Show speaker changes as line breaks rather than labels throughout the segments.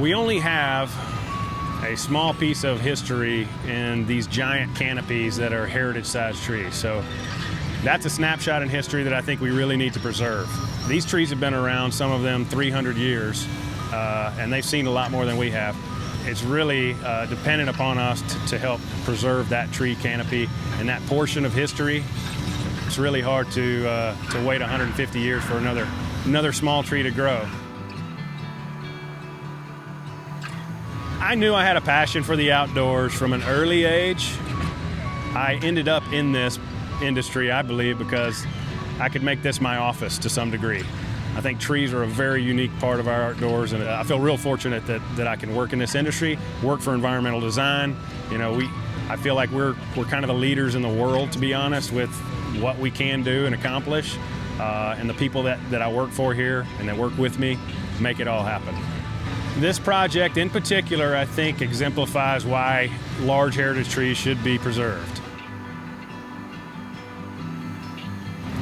We only have a small piece of history in these giant canopies that are heritage-sized trees. So that's a snapshot in history that I think we really need to preserve. These trees have been around, some of them 300 years, and they've seen a lot more than we have. It's really dependent upon us to help preserve that tree canopy and that portion of history. It's really hard to wait 150 years for another small tree to grow. I knew I had a passion for the outdoors from an early age. I ended up in this industry, I believe, because I could make this my office to some degree. I think trees are a very unique part of our outdoors, and I feel real fortunate that I can work in this industry, work for environmental design. You know, I feel like we're kind of the leaders in the world, to be honest, with what we can do and accomplish. And the people that I work for here and that work with me make it all happen. This project in particular, I think, exemplifies why large heritage trees should be preserved.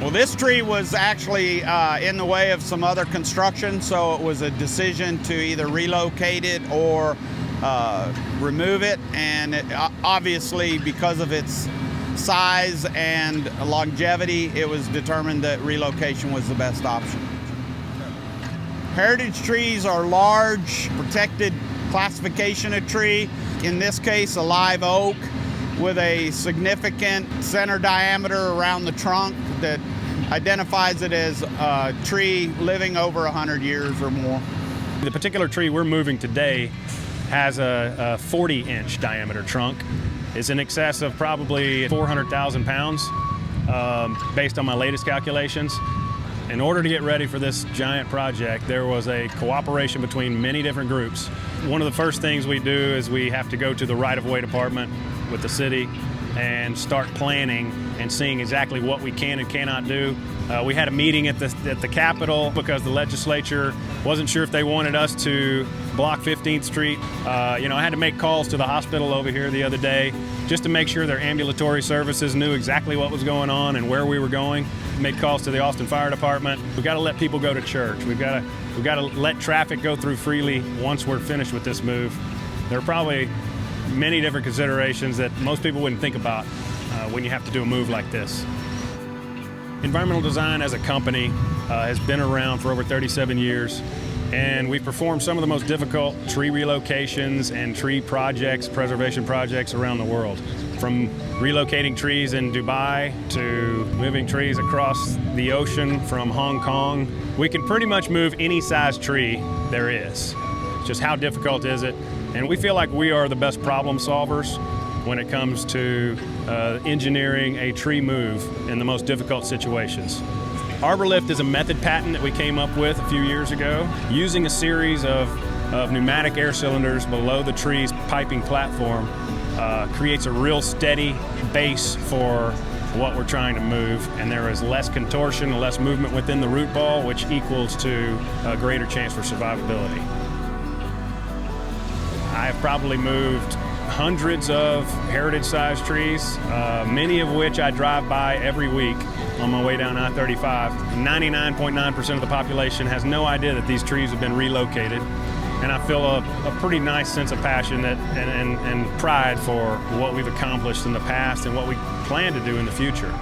Well, this tree was actually in the way of some other construction, so it was a decision to either relocate it or remove it. And obviously, because of its size and longevity, it was determined that relocation was the best option. Heritage trees are large, protected classification of tree. In this case, a live oak with a significant center diameter around the trunk that identifies it as a tree living over 100 years or more.
The particular tree we're moving today has a 40-inch diameter trunk. It's in excess of probably 400,000 pounds, based on my latest calculations. In order to get ready for this giant project, there was a cooperation between many different groups. One of the first things we do is we have to go to the right-of-way department with the city and start planning and seeing exactly what we can and cannot do. We had a meeting at the Capitol because the legislature wasn't sure if they wanted us to block 15th Street. I had to make calls to the hospital over here the other day just to make sure their ambulatory services knew exactly what was going on and where we were going. Made calls to the Austin Fire Department. We've got to let people go to church. We've got to let traffic go through freely once we're finished with this move. There are probably many different considerations that most people wouldn't think about when you have to do a move like this. Environmental design as a company has been around for over 37 years, and we've performed some of the most difficult tree relocations and tree projects, preservation projects around the world. From relocating trees in Dubai to moving trees across the ocean from Hong Kong. We can pretty much move any size tree there is. Just how difficult is it? And we feel like we are the best problem solvers when it comes to engineering a tree move in the most difficult situations. Arbor lift is a method patent that we came up with a few years ago, using a series of pneumatic air cylinders below the tree's piping platform. Creates a real steady base for what we're trying to move, and there is less contortion, less movement within the root ball, which equals to a greater chance for survivability. I have probably moved hundreds of heritage-sized trees, many of which I drive by every week on my way down I-35. 99.9% of the population has no idea that these trees have been relocated. And I feel a pretty nice sense of passion and pride for what we've accomplished in the past and what we plan to do in the future.